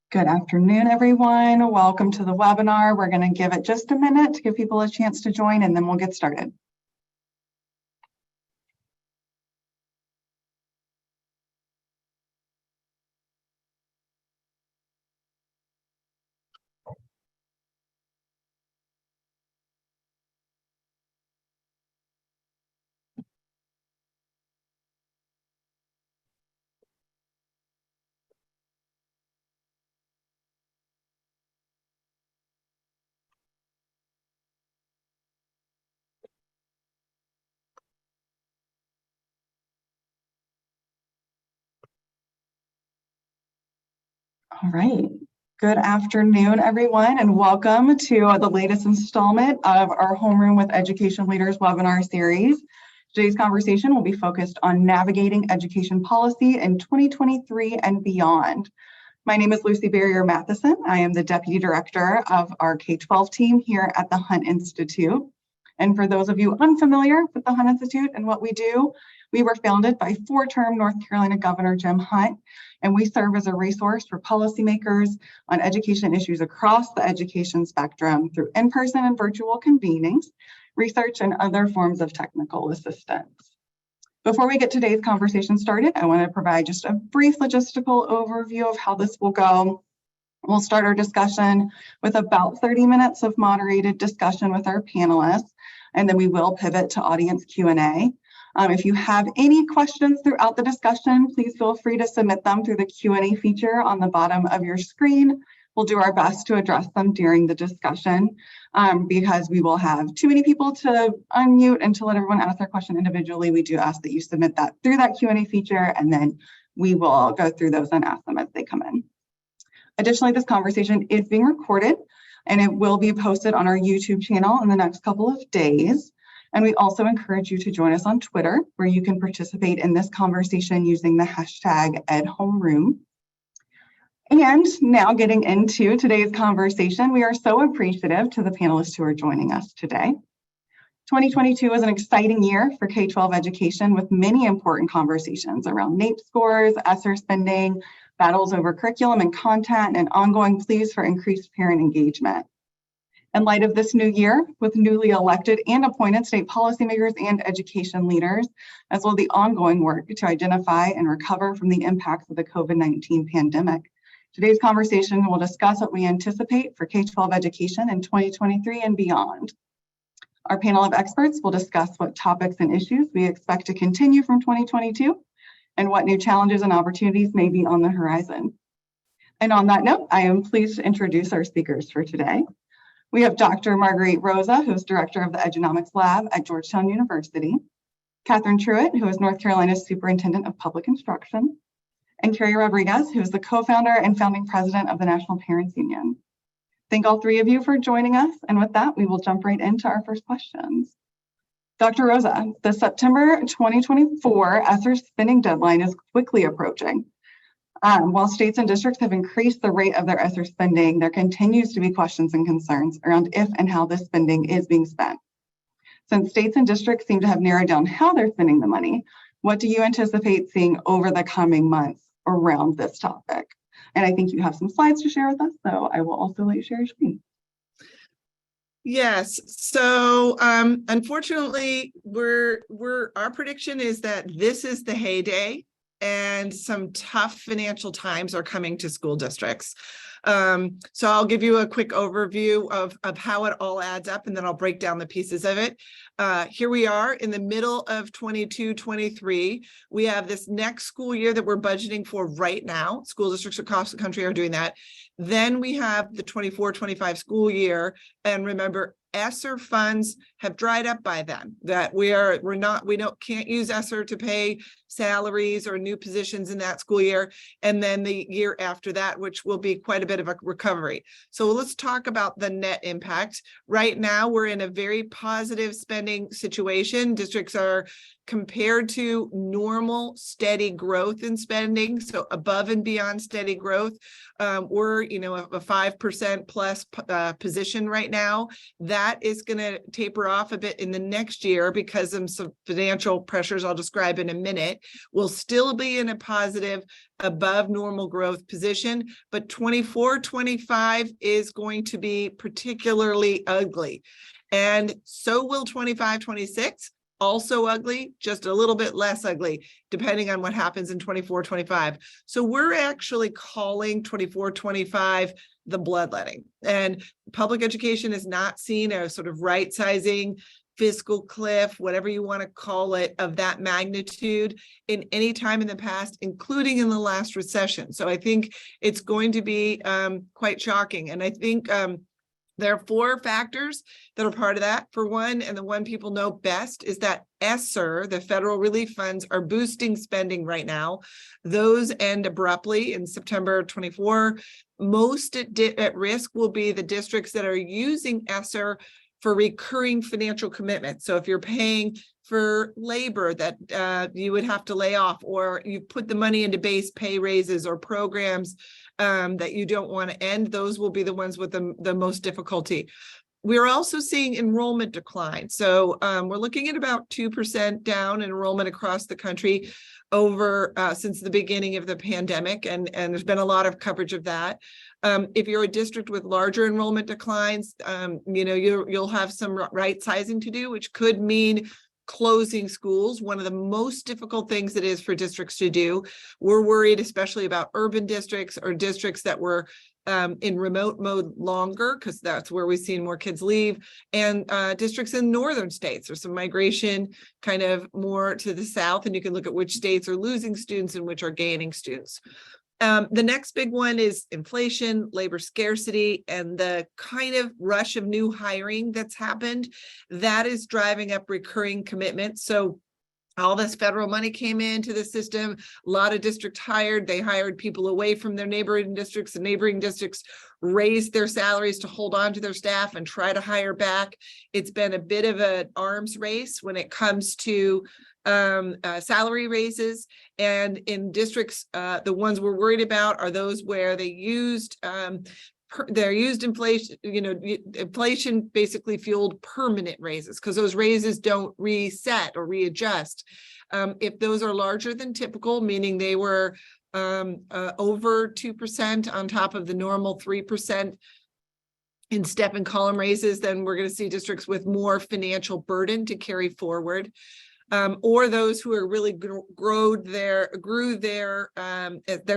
Good afternoon, everyone. Welcome to the webinar. We're going to give it just a minute to give people a chance to join, and then we'll get started. All right. Good afternoon, everyone, and welcome to the latest installment of our Homeroom with Education Leaders webinar series. Today's conversation will be focused on navigating education policy in 2023 and beyond. My name is Lucy Barrier-Matheson. I am the Deputy Director of our K-12 team here at the Hunt Institute. And for those of you unfamiliar with the Hunt Institute and what we do, we were founded by four-term North Carolina Governor Jim Hunt, and we serve as a resource for policymakers on education issues across the education spectrum through in-person and virtual convenings, research, and other forms of technical assistance. Before we get today's conversation started, I want to provide just a brief logistical overview of how this will go. We'll start our discussion with about 30 minutes of moderated discussion with our panelists, and then we will pivot to audience Q&A. If you have any questions throughout the discussion, please feel free to submit them through the Q&A feature on the bottom of your screen. We'll do our best to address them during the discussion because we will have too many people to unmute and to let everyone ask their question individually. We do ask that you submit that through that Q&A feature, and then we will go through those and ask them as they come in. Additionally, this conversation is being recorded, and it will be posted on our YouTube channel in the next couple of days. And we also encourage you to join us on Twitter, where you can participate in this conversation using the hashtag #EdHomeroom. And now getting into today's conversation, we are so appreciative to the panelists who are joining us today. 2022 was an exciting year for K-12 education with many important conversations around NAEP scores, ESSER spending, battles over curriculum and content, and ongoing pleas for increased parent engagement. In light of this new year, with newly elected and appointed state policymakers and education leaders, as well as the ongoing work to identify and recover from the impacts of the COVID-19 pandemic, today's conversation will discuss what we anticipate for K-12 education in 2023 and beyond. Our panel of experts will discuss what topics and issues we expect to continue from 2022 and what new challenges and opportunities may be on the horizon. And on that note, I am pleased to introduce our speakers for today. We have Dr. Marguerite Rosa, who is Director of the Economics Lab at Georgetown University, Catherine Truitt, who is North Carolina's Superintendent of Public Instruction, and Carrie Rodriguez, who is the co-founder and founding president of the National Parents Union. Thank all three of you for joining us, and with that, we will jump right into our first questions. Dr. Rosa, the September 2024 ESSER spending deadline is quickly approaching. While states and districts have increased the rate of their ESSER spending, there continues to be questions and concerns around if and how this spending is being spent. Since states and districts seem to have narrowed down how they're spending the money, what do you anticipate seeing over the coming months around this topic? And I think you have some slides to share with us, so I will also let you share your screen. Yes. So unfortunately, our prediction is that this is the heyday, and some tough financial times are coming to school districts. So I'll give you a quick overview of how it all adds up, and then I'll break down the pieces of it. Here we are in the middle of 22-23. We have this next school year that we're budgeting for right now. School districts across the country are doing that. Then we have the 24-25 school year. And remember, ESSER funds have dried up by then. That we can't use ESSER to pay salaries or new positions in that school year. And then the year after that, which will be quite a bit of a recovery. So let's talk about the net impact. Right now, we're in a very positive spending situation. Districts are compared to normal steady growth in spending, so above and beyond steady growth. We're a 5% plus position right now. That is going to taper taper off a bit in the next year because of some financial pressures I'll describe in a minute. We'll still be in a positive above normal growth position, but 24-25 is going to be particularly ugly. And so will 25-26. Also ugly, just a little bit less ugly, depending on what happens in 24-25. So we're actually calling 24-25 the bloodletting. And public education is not seen as sort of right-sizing fiscal cliff, whatever you want to call it, of that magnitude in any time in the past, including in the last recession. So I think it's going to be quite shocking. And I think there are 4 factors that are part of that. For one, and the one people know best, is that ESSER, the federal relief funds, are boosting spending right now. Those end abruptly in September 24. Most at risk will be the districts that are using ESSER for recurring financial commitments. So if you're paying for labor that you would have to lay off, or you put the money into base pay raises or programs that you don't want to end, those will be the ones with the most difficulty. We're also seeing enrollment decline. So we're looking at about 2% down in enrollment across the country over since the beginning of the pandemic, and there's been a lot of coverage of that. If you're a district with larger enrollment declines, you'll have some right sizing to do, which could mean closing schools, one of the most difficult things it is for districts to do. We're worried especially about urban districts or districts that were in remote mode longer, because that's where we've seen more kids leave, and districts in northern states. There's some migration kind of more to the south, and you can look at which states are losing students and which are gaining students. The next big one is inflation, labor scarcity, and the kind of rush of new hiring that's happened. That is driving up recurring commitments. So all this federal money came into the system. A lot of districts they hired people away from their neighboring districts, and neighboring districts raised their salaries to hold on to their staff and try to hire back. It's been a bit of an arms race when it comes to salary raises. And in districts, the ones we're worried about are those where they used inflation, inflation basically fueled permanent raises, because those raises don't reset or readjust. If those are larger than typical, meaning they were over 2% on top of the normal 3% in step and column raises, then we're going to see districts with more financial burden to carry forward. Or those who are really grew their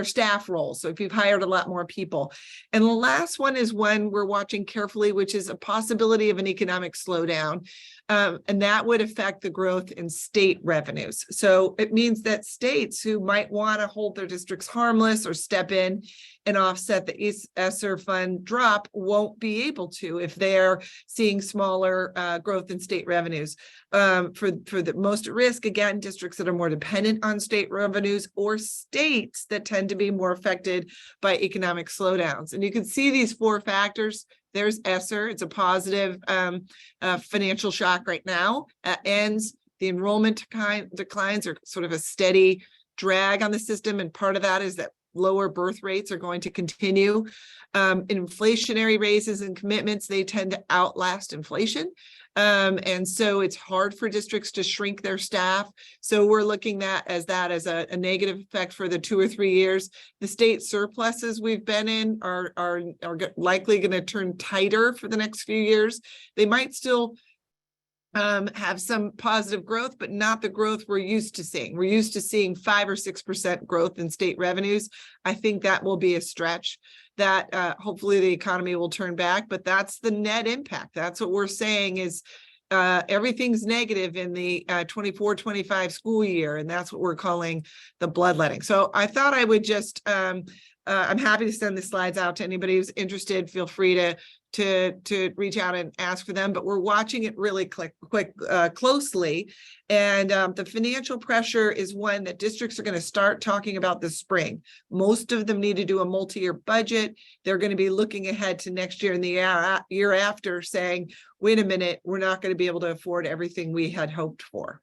staff roles. So if you've hired a lot more people. And the last one is one we're watching carefully, which is a possibility of an economic slowdown. And that would affect the growth in state revenues. So it means that states who might want to hold their districts harmless or step in and offset the ESSER fund drop won't be able to if they're seeing smaller growth in state revenues. For the most at risk, again, districts that are more dependent on state revenues, or states that tend to be more affected by economic slowdowns. And you can see these 4 factors. There's ESSER. It's a positive financial shock right now. Ends. The enrollment declines are sort of a steady drag on the system. And part of that is that lower birth rates are going to continue. Inflationary raises and commitments, they tend to outlast inflation. And so it's hard for districts to shrink their staff. So we're looking at that as a negative effect for the 2 or 3 years. The state surpluses we've been in are likely going to turn tighter for the next few years. They might still have some positive growth, but not the growth we're used to seeing. We're used to seeing 5 or 6% growth in state revenues. I think that will be a stretch. That hopefully the economy will turn back, but that's the net impact. That's what we're saying is everything's negative in the 24-25 school year, and that's what we're calling the bloodletting. So I thought I would just, I'm happy to send the slides out to anybody who's interested. Feel free to reach out and ask for them, but we're watching it really closely. And the financial pressure is one that districts are going to start talking about this spring. Most of them need to do a multi-year budget. They're going to be looking ahead to next year and the year after, saying, wait a minute, we're not going to be able to afford everything we had hoped for.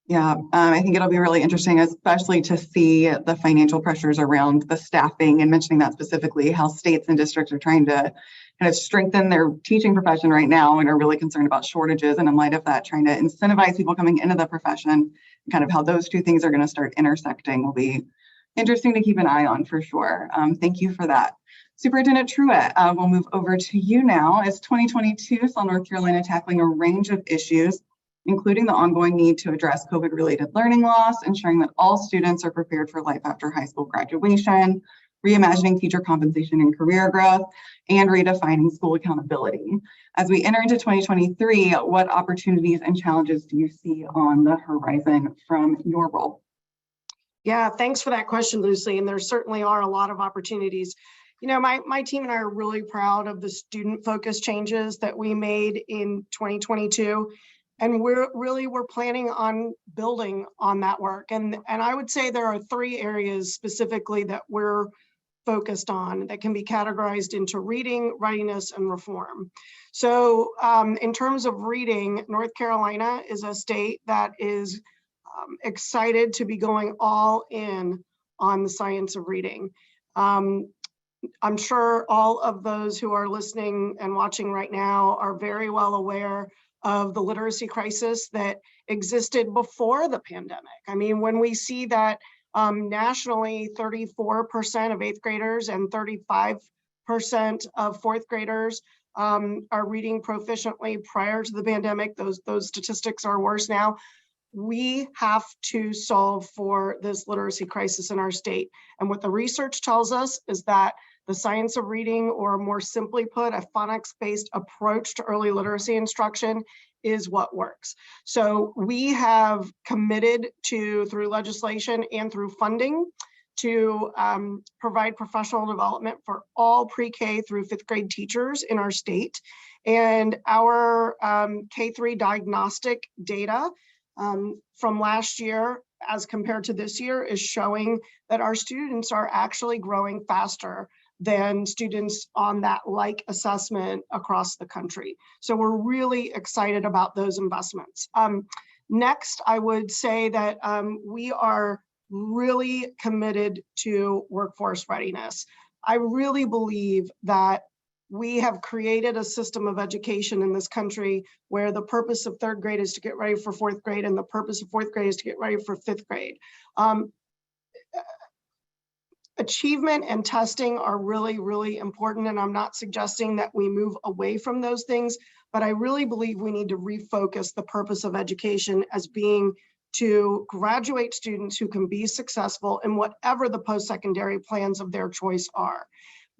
Yeah, I think it'll be really interesting, especially to see the financial pressures around the staffing and mentioning that specifically, how states and districts are trying to kind of strengthen their teaching profession right now and are really concerned about shortages. And in light of that, trying to incentivize people coming into the profession, kind of how those two things are going to start intersecting will be interesting to keep an eye on for sure. Thank you for that. Superintendent Truitt, we'll move over to you now. As 2022 saw North Carolina tackling a range of issues, including the ongoing need to address COVID-related learning loss, ensuring that all students are prepared for life after high school graduation, reimagining teacher compensation and career growth, and redefining school accountability. As we enter into 2023, what opportunities and challenges do you see on the horizon from your role? Yeah, thanks for that question, Lucy. And there certainly are a lot of opportunities. You know, my team and I are really proud of the student-focused changes that we made in 2022. And we're planning on building on that work. And I would say there are 3 areas specifically that we're focused on that can be categorized into reading, readiness, and reform. So in terms of reading, North Carolina is a state that is excited to be going all in on the science of reading. I'm sure all of those who are listening and watching right now are very well aware of the literacy crisis that existed before the pandemic. I mean, when we see that nationally 34% of 8th graders and 35% of 4th graders are reading proficiently prior to the pandemic, those statistics are worse now. We have to solve for this literacy crisis in our state. And what the research tells us is that the science of reading, or more simply put, a phonics-based approach to early literacy instruction, is what works. So we have committed to, through legislation and through funding, to provide professional development for all pre-K through 5th grade teachers in our state. And our K-3 diagnostic data from last year as compared to this year is showing that our students are actually growing faster than students on that like assessment across the country. So we're really excited about those investments. Next, I would say that we are really committed to workforce readiness. I really believe that we have created a system of education in this country where the purpose of 3rd grade is to get ready for 4th grade and the purpose of 4th grade is to get ready for 5th grade. Achievement and testing are really, really important, and I'm not suggesting that we move away from those things, but I really believe we need to refocus the purpose of education as being to graduate students who can be successful in whatever the post-secondary plans of their choice are,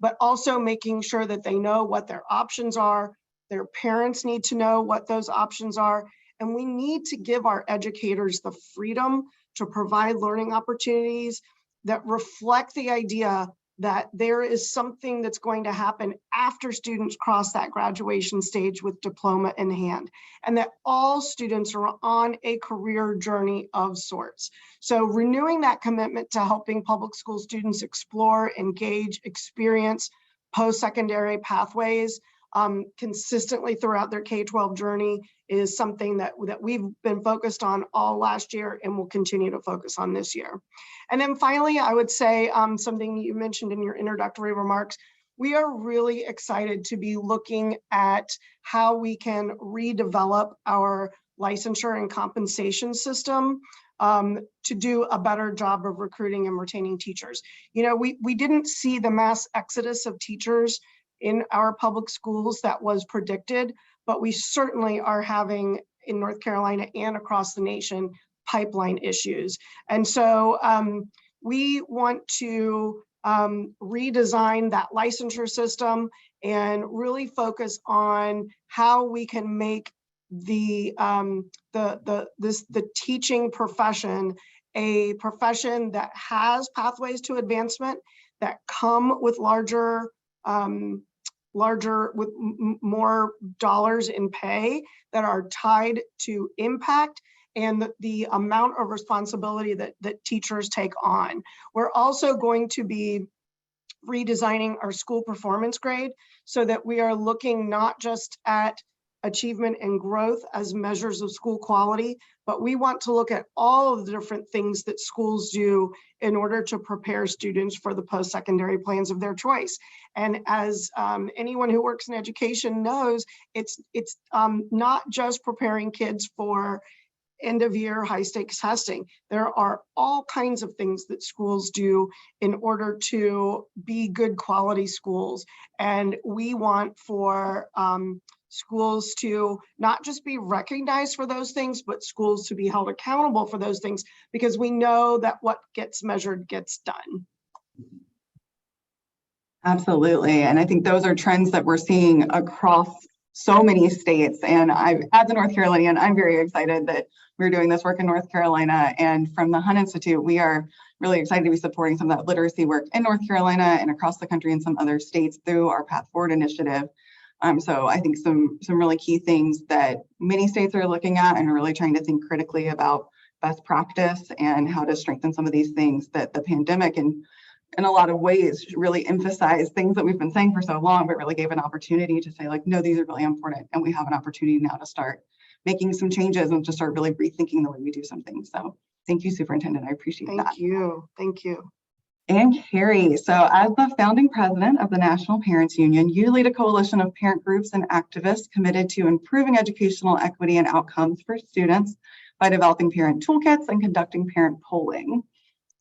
but also making sure that they know what their options are. Their parents need to know what those options are, and we need to give our educators the freedom to provide learning opportunities that reflect the idea that there is something that's going to happen after students cross that graduation stage with diploma in hand, and that all students are on a career journey of sorts. So renewing that commitment to helping public school students explore, engage, experience post-secondary pathways consistently throughout their K-12 journey is something that we've been focused on all last year and will continue to focus on this year. And then finally, I would say something you mentioned in your introductory remarks. We are really excited to be looking at how we can redevelop our licensure and compensation system to do a better job of recruiting and retaining teachers. You know, we didn't see the mass exodus of teachers in our public schools that was predicted, but we certainly are having in North Carolina and across the nation pipeline issues. And so we want to redesign that licensure system and really focus on how we can make the teaching profession a profession that has pathways to advancement that come with with more dollars in pay that are tied to impact and the amount of responsibility that teachers take on. We're also going to be redesigning our school performance grade so that we are looking not just at achievement and growth as measures of school quality, but we want to look at all of the different things that schools do in order to prepare students for the post-secondary plans of their choice. And as anyone who works in education knows, it's not just preparing kids for end of year high stakes testing. There are all kinds of things that schools do in order to be good quality schools. And we want for schools to not just be recognized for those things, but schools to be held accountable for those things, because we know that what gets measured gets done. Absolutely. And I think those are trends that we're seeing across so many states. And as a North Carolinian, I'm very excited that we're doing this work in North Carolina. And from the Hunt Institute, we are really excited to be supporting some of that literacy work in North Carolina and across the country and some other states through our Path Forward initiative. So I think some really key things that many states are looking at and are really trying to think critically about best practice and how to strengthen some of these things that the pandemic and in a lot of ways really emphasize things that we've been saying for so long, but really gave an opportunity to say, like, no, these are really important. And we have an opportunity now to start making some changes and to start really rethinking the way we do some things. So thank you, Superintendent. I appreciate that. Thank you. Thank you. And Carrie, so as the founding president of the National Parents Union, you lead a coalition of parent groups and activists committed to improving educational equity and outcomes for students by developing parent toolkits and conducting parent polling.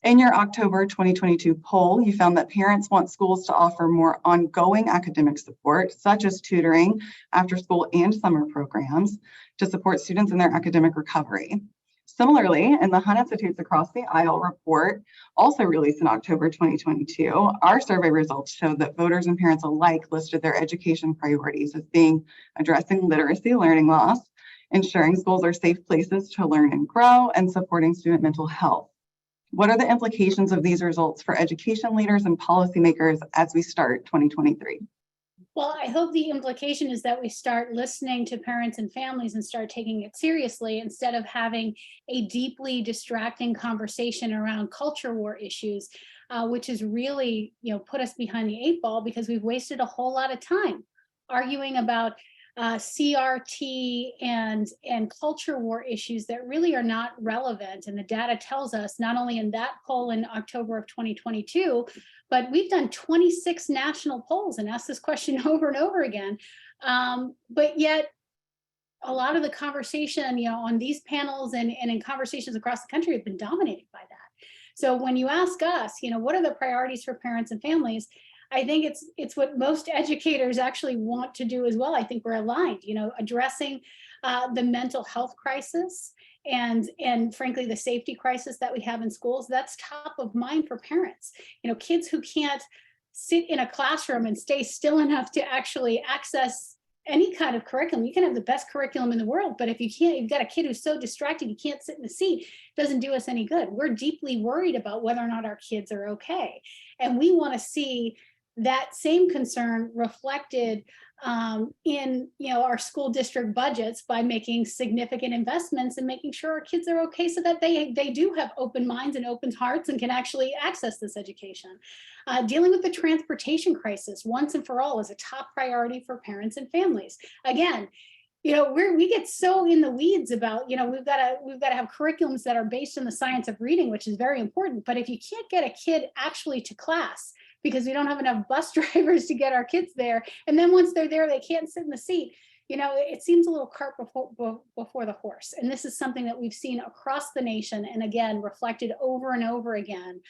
In your October 2022 poll, you found that parents want schools to offer more ongoing academic support, such as tutoring, after school and summer programs, to support students in their academic recovery. Similarly, in the Hunt Institute's Across the Aisle report, also released in October 2022, our survey results showed that voters and parents alike listed their education priorities as being addressing literacy learning loss, ensuring schools are safe places to learn and grow, and supporting student mental health. What are the implications of these results for education leaders and policymakers as we start 2023? Well, I hope the implication is that we start listening to parents and families and start taking it seriously instead of having a deeply distracting conversation around culture war issues, which has really, put us behind the 8 ball because we've wasted a whole lot of time arguing about CRT and culture war issues that really are not relevant. And the data tells us, not only in that poll in October of 2022, but we've done 26 national polls and asked this question over and over again. But yet a lot of the conversation, on these panels and in conversations across the country have been dominated by that. So when you ask us, what are the priorities for parents and families? I think it's what most educators actually want to do as well. I think we're aligned, addressing the mental health crisis and frankly, the safety crisis that we have in schools. That's top of mind for parents. Kids who can't sit in a classroom and stay still enough to actually access any kind of curriculum. You can have the best curriculum in the world, but if you can't, you've got a kid who's so distracted, you can't sit in the seat, it doesn't do us any good. We're deeply worried about whether or not our kids are okay. And we want to see that same concern reflected in our school district budgets by making significant investments and making sure our kids are okay so that they do have open minds and open hearts and can actually access this education. Dealing with the transportation crisis once and for all is a top priority for parents and families. Again, we get so in the weeds about, we've got to have curriculums that are based on the science of reading, which is very important. But if you can't get a kid actually to class because we don't have enough bus drivers to get our kids there, and then once they're there, they can't sit in the seat, it seems a little cart before the horse. And this is something that we've seen across the nation, and again, reflected over and over again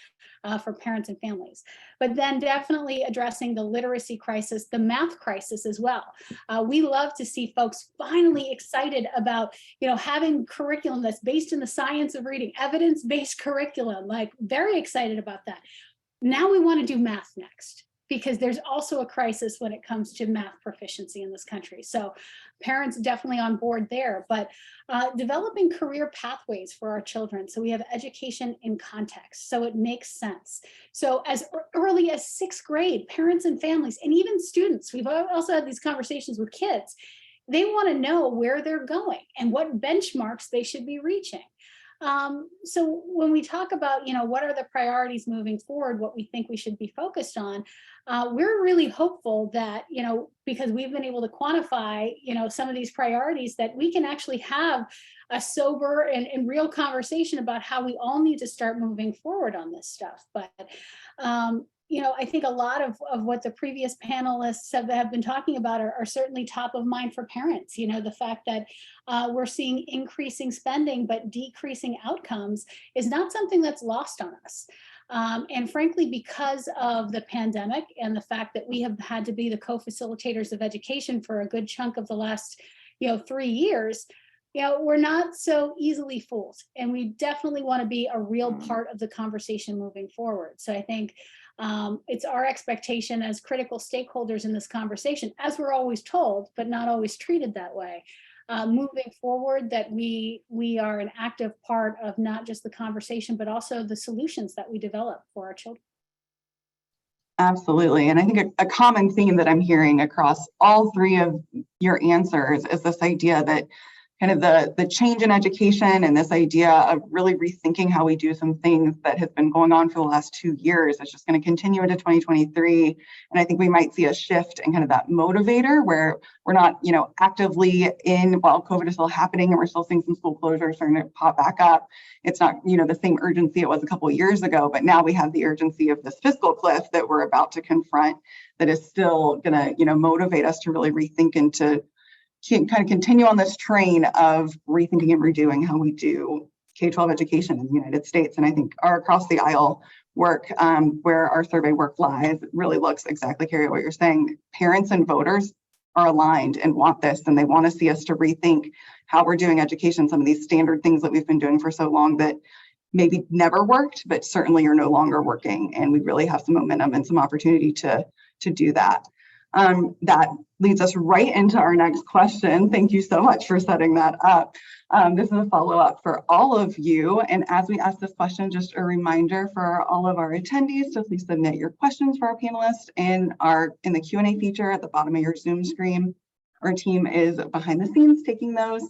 for parents and families. But then definitely addressing the literacy crisis, the math crisis as well. We love to see folks finally excited about, having curriculum that's based in the science of reading, evidence-based curriculum, like very excited about that. Now we want to do math next, because there's also a crisis when it comes to math proficiency in this country. So parents definitely on board there, but developing career pathways for our children. So we have education in context, so it makes sense. So as early as 6th grade, parents and families, and even students, we've also had these conversations with kids. They want to know where they're going and what benchmarks they should be reaching. So when we talk about, what are the priorities moving forward, what we think we should be focused on, we're really hopeful that, because we've been able to quantify, some of these priorities, that we can actually have a sober and real conversation about how we all need to start moving forward on this stuff. But I think a lot of what the previous panelists have been talking about are certainly top of mind for parents. The fact that we're seeing increasing spending but decreasing outcomes is not something that's lost on us. And frankly, because of the pandemic and the fact that we have had to be the co-facilitators of education for a good chunk of the last 3 years, we're not so easily fooled. And we definitely want to be a real part of the conversation moving forward. So I think it's our expectation as critical stakeholders in this conversation, as we're always told, but not always treated that way, moving forward, that we are an active part of not just the conversation, but also the solutions that we develop for our children. Absolutely. And I think a common theme that I'm hearing across all three of your answers is this idea that kind of the change in education and this idea of really rethinking how we do some things that has been going on for the last 2 years. It's just going to continue into 2023. And I think we might see a shift in kind of that motivator where we're not, actively while COVID is still happening and we're still seeing some school closures starting to pop back up. It's not, the same urgency it was a couple of years ago, but now we have the urgency of this fiscal cliff that we're about to confront that is still going to, motivate us to really rethink and to kind of continue on this train of rethinking and redoing how we do K-12 education in the United States. And I think our across the aisle work, where our survey work lies, really looks exactly, Carrie, what you're saying. Parents and voters are aligned and want this, and they want to see us to rethink how we're doing education, some of these standard things that we've been doing for so long that maybe never worked, but certainly are no longer working. And we really have some momentum and some opportunity to do that. That leads us right into our next question. Thank you so much for setting that up. This is a follow-up for all of you. And as we ask this question, just a reminder for all of our attendees to please submit your questions for our panelists in the Q&A feature at the bottom of your Zoom screen. Our team is behind the scenes taking those,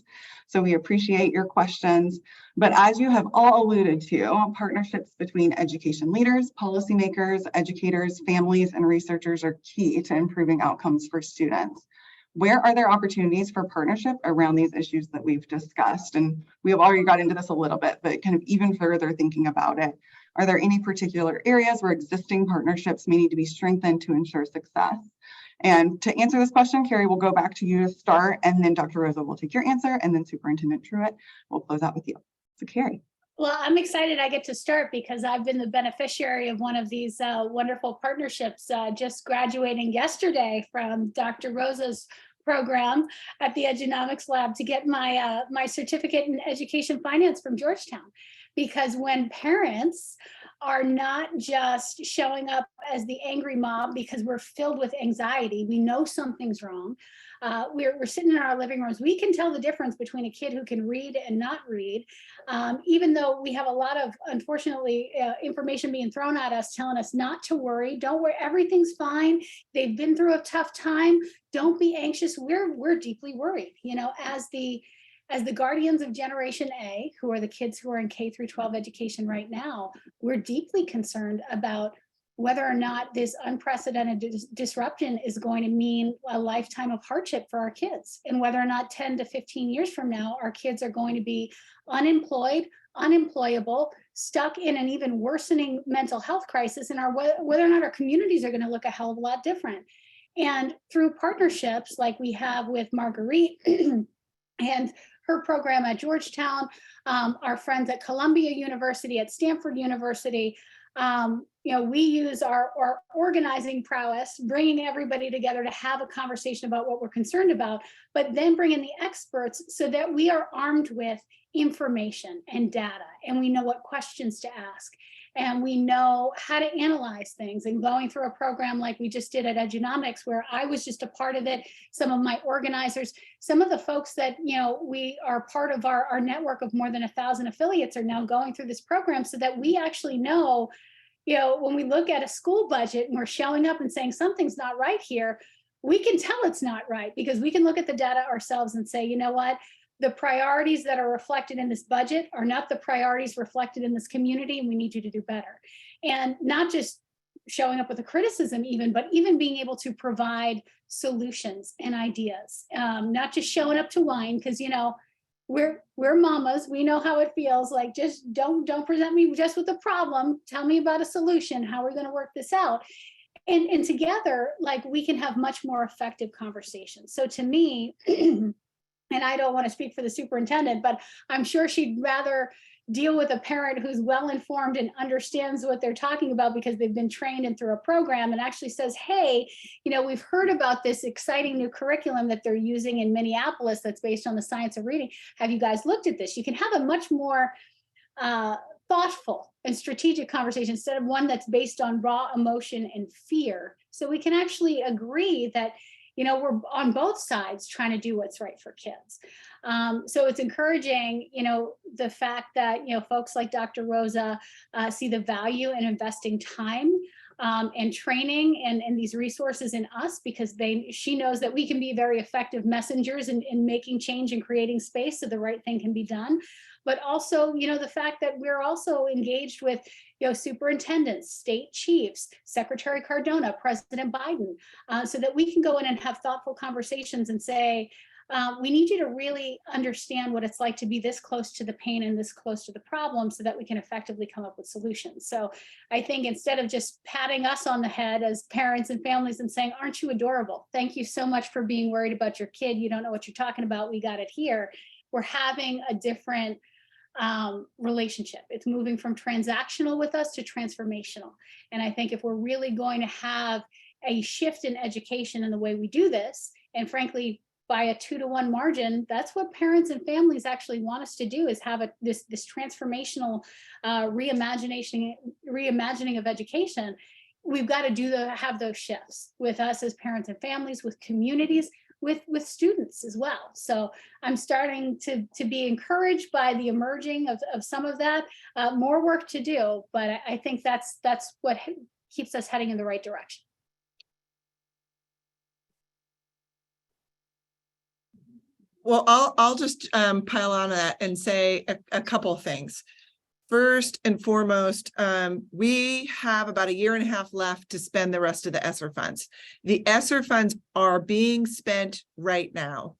so we appreciate your questions. But as you have all alluded to, partnerships between education leaders, policymakers, educators, families, and researchers are key to improving outcomes for students. Where are there opportunities for partnership around these issues that we've discussed? And we have already got into this a little bit, but kind of even further thinking about it, are there any particular areas where existing partnerships may need to be strengthened to ensure success? And to answer this question, Carrie, we'll go back to you to start, and then Dr. Rosa will take your answer, and then Superintendent Truitt will close out with you. So Carrie. Well, I'm excited I get to start because I've been the beneficiary of one of these wonderful partnerships, just graduating yesterday from Dr. Rosa's program at the Edunomics Lab to get my my certificate in education finance from Georgetown. Because when parents are not just showing up as the angry mob because we're filled with anxiety, we know something's wrong. We're sitting in our living rooms. We can tell the difference between a kid who can read and not read, even though we have a lot of, unfortunately, information being thrown at us, telling us not to worry. Don't worry, everything's fine. They've been through a tough time. Don't be anxious. We're deeply worried. As the guardians of Generation A, who are the kids who are in K through 12 education right now, we're deeply concerned about whether or not this unprecedented disruption is going to mean a lifetime of hardship for our kids, and whether or not 10 to 15 years from now, our kids are going to be unemployed, unemployable, stuck in an even worsening mental health crisis, and whether or not our communities are going to look a hell of a lot different. And through partnerships like we have with Marguerite and her program at Georgetown, our friends at Columbia University, at Stanford University, we use our organizing prowess, bringing everybody together to have a conversation about what we're concerned about, but then bring in the experts so that we are armed with information and data, and we know what questions to ask, and we know how to analyze things. And going through a program like we just did at Edunomics, where I was just a part of it, some of my organizers, some of the folks that, we are part of our network of more than 1,000 affiliates are now going through this program so that we actually know, when we look at a school budget and we're showing up and saying something's not right here, we can tell it's not right because we can look at the data ourselves and say, you know what, the priorities that are reflected in this budget are not the priorities reflected in this community, and we need you to do better. And not just showing up with a criticism even, but even being able to provide solutions and ideas, not just showing up to whine, because, you know, we're mamas, we know how it feels. Like, just don't present me just with a problem, tell me about a solution, how are we going to work this out? And together, like, we can have much more effective conversations. So to me, and I don't want to speak for the superintendent, but I'm sure she'd rather deal with a parent who's well-informed and understands what they're talking about because they've been trained and through a program, and actually says, hey, you know, we've heard about this exciting new curriculum that they're using in Minneapolis that's based on the science of reading. Have you guys looked at this? You can have a much more thoughtful and strategic conversation instead of one that's based on raw emotion and fear. So we can actually agree that, you know, we're on both sides trying to do what's right for kids. So it's encouraging, you know, the fact that, you know, folks like Dr. Rosa see the value in investing time and training and these resources in us, because she knows that we can be very effective messengers in making change and creating space so the right thing can be done. But also, you know, the fact that we're also engaged with, you know, superintendents, state chiefs, Secretary Cardona, President Biden, so that we can go in and have thoughtful conversations and say, we need you to really understand what it's like to be this close to the pain and this close to the problem so that we can effectively come up with solutions. So I think instead of just patting us on the head as parents and families and saying, aren't you adorable? Thank you so much for being worried about your kid. You don't know what you're talking about. We got it here. We're having a different relationship. It's moving from transactional with us to transformational. And I think if we're really going to have a shift in education in the way we do this, and frankly, by a 2-to-1 margin, that's what parents and families actually want us to do, is have this transformational reimagining of education. We've got to have those shifts with us as parents and families, with communities, with students as well. So I'm starting to be encouraged by the emerging of some of that. More work to do, but I think that's what keeps us heading in the right direction. Well, I'll just pile on that and say a couple things. First and foremost, we have about 1.5 years left to spend the rest of the ESSER funds. The ESSER funds are being spent right now.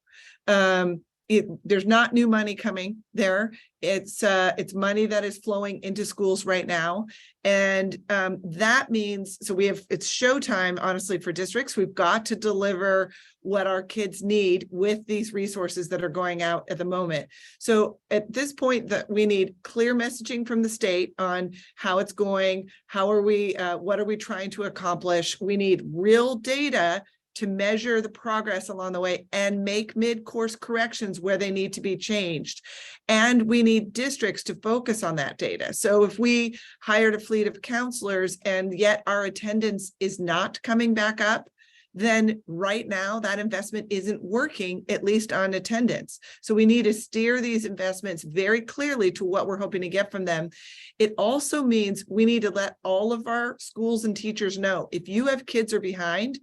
There's not new money coming there. It's money that is flowing into schools right now. And that means, so it's showtime, honestly, for districts. We've got to deliver what our kids need with these resources that are going out at the moment. So at this point, that we need clear messaging from the state on how it's going, what are we trying to accomplish? We need real data to measure the progress along the way and make mid-course corrections where they need to be changed. And we need districts to focus on that data. So if we hired a fleet of counselors and yet our attendance is not coming back up, then right now that investment isn't working, at least on attendance. So we need to steer these investments very clearly to what we're hoping to get from them. It also means we need to let all of our schools and teachers know, if you have kids are behind,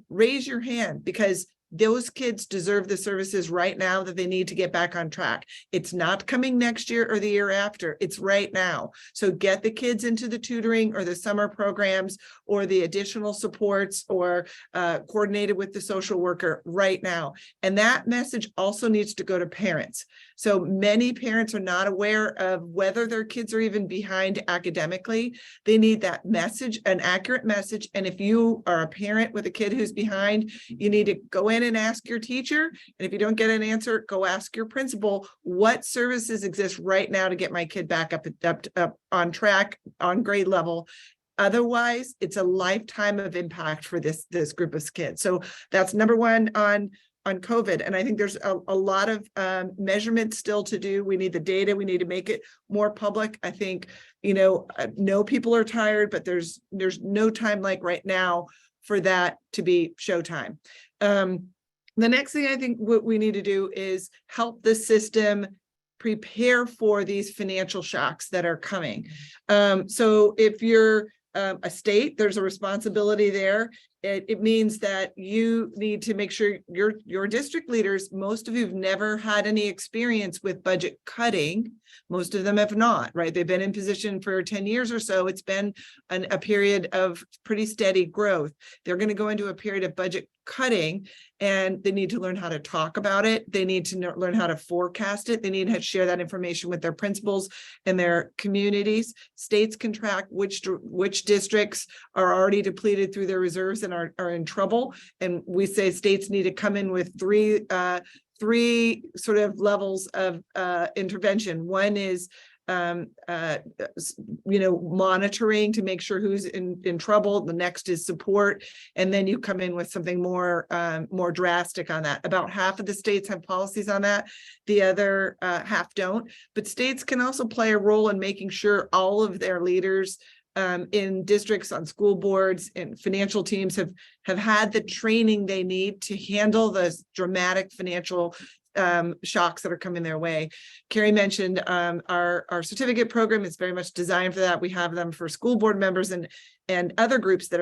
raise your hand, because those kids deserve the services right now that they need to get back on track. It's not coming next year or the year after, it's right now. So get the kids into the tutoring or the summer programs or the additional supports, or coordinated with the social worker right now. And that message also needs to go to parents. So many parents are not aware of whether their kids are even behind academically. They need that message, an accurate message. And if you are a parent with a kid who's behind, you need to go in and ask your teacher. And if you don't get an answer, go ask your principal, what services exist right now to get my kid back up on track, on grade level. Otherwise, it's a lifetime of impact for this group of kids. So that's number one on COVID. And I think there's a lot of measurement still to do. We need the data. We need to make it more public. I think, no people are tired, but there's no time like right now for that to be showtime. The next thing I think what we need to do is help the system prepare for these financial shocks that are coming. So if you're a state, there's a responsibility there. it means that you need to make sure your district leaders, most of you have never had any experience with budget cutting. Most of them have not, right? They've been in position for 10 years or so. It's been a period of pretty steady growth. They're going to go into a period of budget cutting, and they need to learn how to talk about it. They need to learn how to forecast it. They need to share that information with their principals and their communities. States can track which districts are already depleted through their reserves and are in trouble. And we say states need to come in with three sort of levels of intervention. One is monitoring to make sure who's in trouble. The next is support, and then you come in with something more drastic on that. About half of the states have policies on that, the other half don't. But states can also play a role in making sure all of their leaders in districts, on school boards, and financial teams have had the training they need to handle the dramatic financial shocks that are coming their way. Carrie mentioned our certificate program is very much designed for that. We have them for school board members and other groups that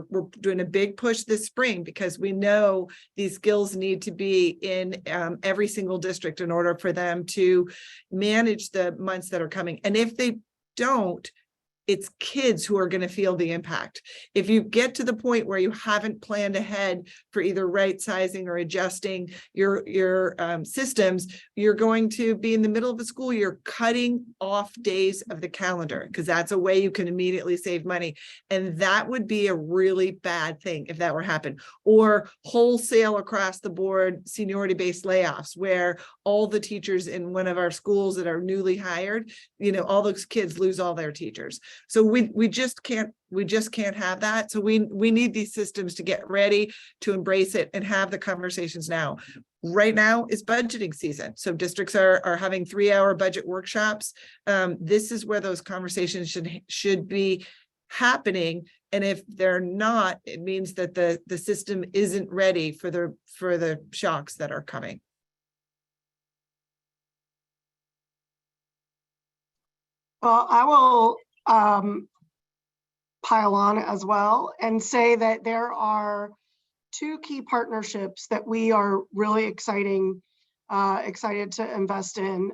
we're doing a big push this spring, because we know these skills need to be in every single district in order for them to manage the months that are coming. And if they don't, it's kids who are going to feel the impact. If you get to the point where you haven't planned ahead for either right sizing or adjusting your systems, you're going to be in the middle of a school year cutting off days of the calendar, because that's a way you can immediately save money. And that would be a really bad thing if that were to happen. Or wholesale across the board seniority-based layoffs, where all the teachers in one of our schools that are newly hired, all those kids lose all their teachers. So we just can't have that. So we need these systems to get ready to embrace it and have the conversations now. Right now is budgeting season. So districts are having 3-hour budget workshops. This is where those conversations should be happening. And if they're not, it means that the system isn't ready for the shocks that are coming. Well, I will pile on as well and say that there are 2 key partnerships that we are really excited to invest in.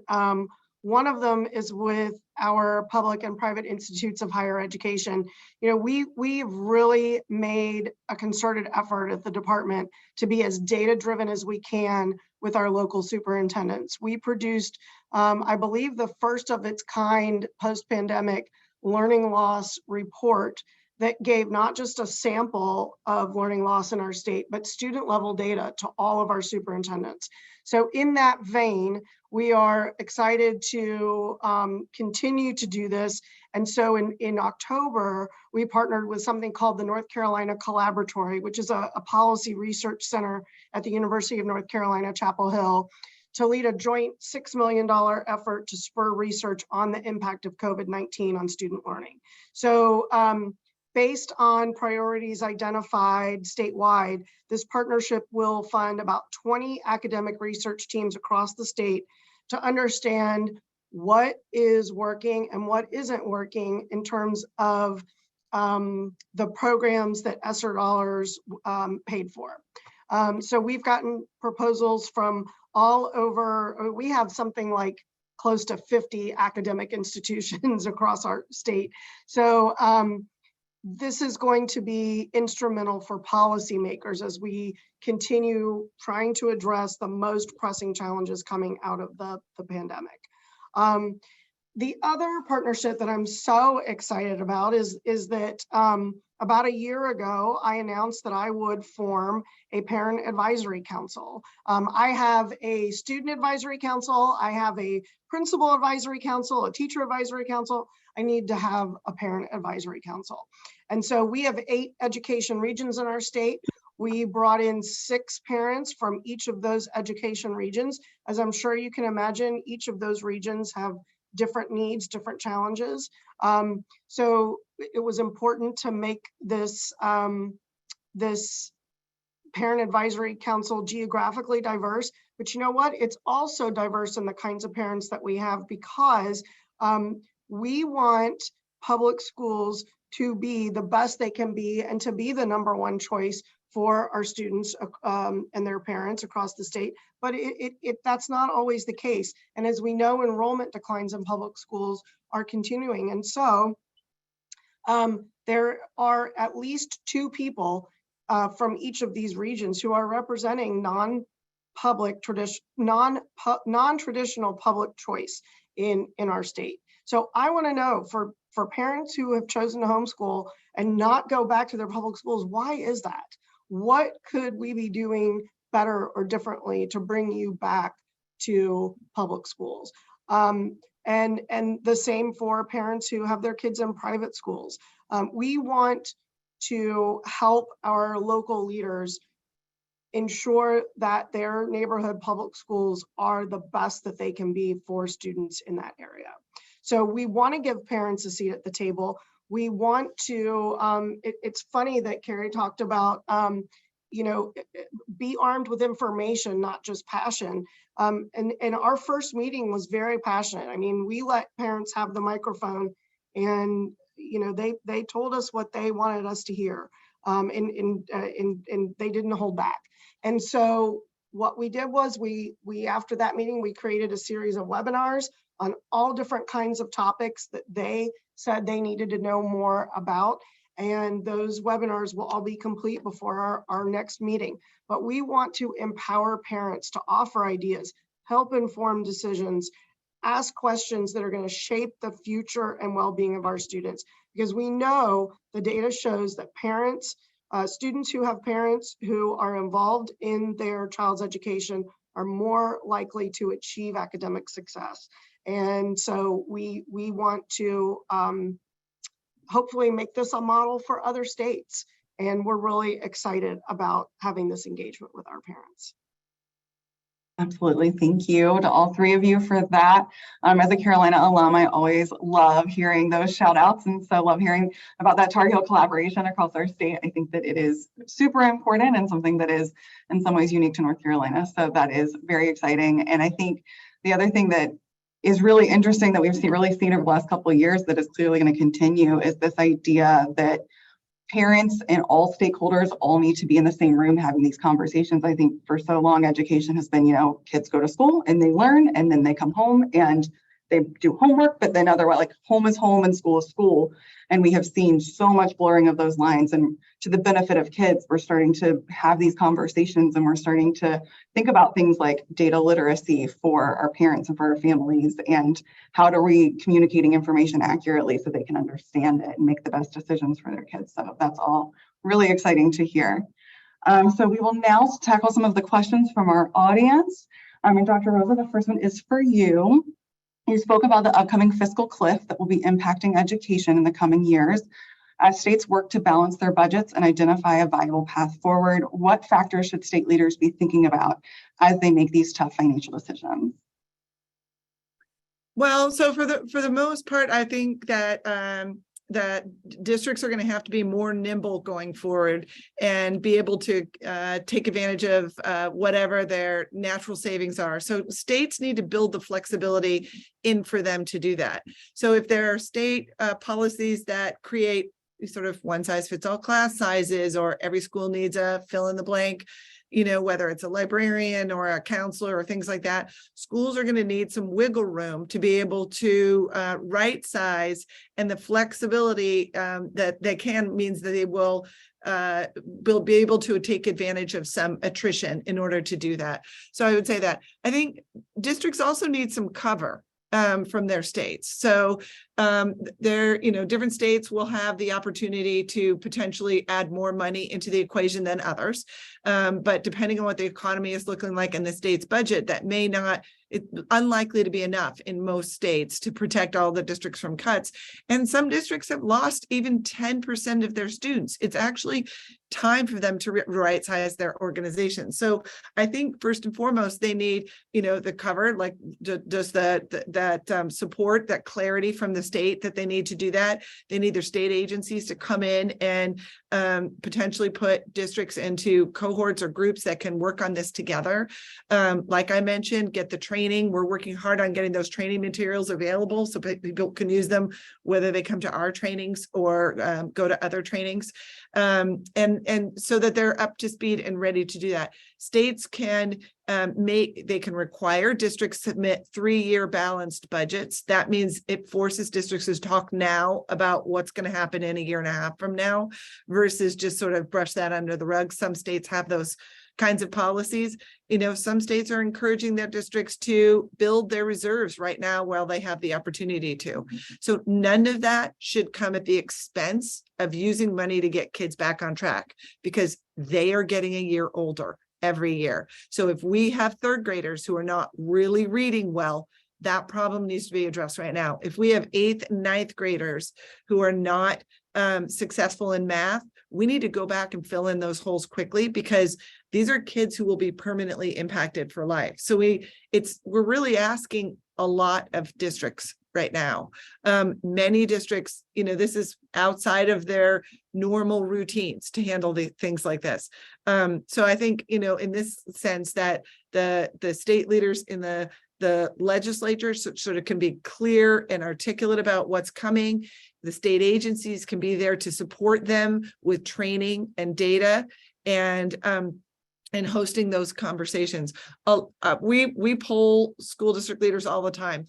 One of them is with our public and private institutes of higher education. We've really made a concerted effort at the department to be as data-driven as we can with our local superintendents. We produced, I believe, the first of its kind post-pandemic learning loss report that gave not just a sample of learning loss in our state, but student level data to all of our superintendents. So in that vein, we are excited to continue to do this. And so in October, we partnered with something called the North Carolina Collaboratory, which is a policy research center at the University of North Carolina, Chapel Hill, to lead a joint $6 million effort to spur research on the impact of COVID-19 on student learning. So based on priorities identified statewide, this partnership will fund about 20 academic research teams across the state to understand what is working and what isn't working in terms of the programs that ESSER dollars paid for. So we've gotten proposals from all over. We have something like close to 50 academic institutions across our state. So this is going to be instrumental for policymakers as we continue trying to address the most pressing challenges coming out of the pandemic. The other partnership that I'm so excited about is that about a year ago, I announced that I would form a parent advisory council. I have a student advisory council, I have a principal advisory council, a teacher advisory council. I need to have a parent advisory council. And so we have 8 education regions in our state. We brought in 6 parents from each of those education regions. As I'm sure you can imagine, each of those regions have different needs, different challenges. So it was important to make this, this parent advisory council geographically diverse. But you know what? It's also diverse in the kinds of parents that we have, because we want public schools to be the best they can be and to be the #1 choice for our students and their parents across the state. But that's not always the case. And as we know, enrollment declines in public schools are continuing. And so there are at least 2 people from each of these regions who are representing non-traditional public choice in our state. So I want to know, for parents who have chosen to homeschool and not go back to their public schools, why is that? What could we be doing better or differently to bring you back to public schools? And the same for parents who have their kids in private schools. We want to help our local leaders ensure that their neighborhood public schools are the best that they can be for students in that area. So we want to give parents a seat at the table. We want to, it's funny that Carrie talked about, be armed with information, not just passion. And our first meeting was very passionate. I mean, we let parents have the microphone and, they told us what they wanted us to hear. And they didn't hold back. And so what we did was we after that meeting, we created a series of webinars on all different kinds of topics that they said they needed to know more about. And those webinars will all be complete before our next meeting. But we want to empower parents to offer ideas, help inform decisions, ask questions that are going to shape the future and well-being of our students. Because we know the data shows that parents, students who have parents who are involved in their child's education are more likely to achieve academic success. And so we want to hopefully make this a model for other states. And we're really excited about having this engagement with our parents. Absolutely. Thank you to all 3 of you for that. As a Carolina alum, I always love hearing those shout outs. And so love hearing about that Tar Heel collaboration across our state. I think that it is super important and something that is in some ways unique to North Carolina. So that is very exciting. And I think the other thing that is really interesting that we've really seen over the last couple of years that is clearly going to continue is this idea that parents and all stakeholders all need to be in the same room having these conversations. I think for so long, education has been, kids go to school and they learn and then they come home and they do homework, but then otherwise, like home is home and school is school. And we have seen so much blurring of those lines. And to the benefit of kids, we're starting to have these conversations and we're starting to think about things like data literacy for our parents and for our families and how to be communicating information accurately so they can understand it and make the best decisions for their kids. So that's all really exciting to hear. So we will now tackle some of the questions from our audience. And Dr. Rosa, the first one is for you. You spoke about the upcoming fiscal cliff that will be impacting education in the coming years. As states work to balance their budgets and identify a viable path forward, what factors should state leaders be thinking about as they make these tough financial decisions? Well, so for the most part, I think that that districts are going to have to be more nimble going forward and be able to take advantage of whatever their natural savings are. So states need to build the flexibility in for them to do that. So if there are state policies that create sort of one size fits all class sizes, or every school needs a fill in the blank, whether it's a librarian or a counselor or things like that, schools are going to need some wiggle room to be able to right size, and the flexibility that they can means that they will be able to take advantage of some attrition in order to do that. So I would say that I think districts also need some cover from their states. So different states will have the opportunity to potentially add more money into the equation than others. But depending on what the economy is looking like in the state's budget, that may not, it's unlikely to be enough in most states to protect all the districts from cuts. And some districts have lost even 10% of their students. It's actually time for them to right size their organization. So I think first and foremost, they need, the cover, like just that support, that clarity from the the state that they need to do that. They need their state agencies to come in and potentially put districts into cohorts or groups that can work on this together. Like I mentioned, get the training. We're working hard on getting those training materials available so people can use them, whether they come to our trainings or go to other trainings, and so that they're up to speed and ready to do that. States can they can require districts submit 3-year balanced budgets. That means it forces districts to talk now about what's going to happen in a year and a half from now versus just sort of brush that under the rug. Some states have those kinds of policies. You know, some states are encouraging their districts to build their reserves right now while they have the opportunity to. So none of that should come at the expense of using money to get kids back on track, because they are getting a year older every year. So if we have third graders who are not really reading well, that problem needs to be addressed right now. If we have 8th and 9th graders who are not successful in math, we need to go back and fill in those holes quickly, because these are kids who will be permanently impacted for life. So we're really asking a lot of districts right now. Many districts, you know, this is outside of their normal routines to handle the things like this. So I think, you know, in this sense that the state leaders in the legislature sort of can be clear and articulate about what's coming. The state agencies can be there to support them with training and data and hosting those conversations. We poll school district leaders all the time.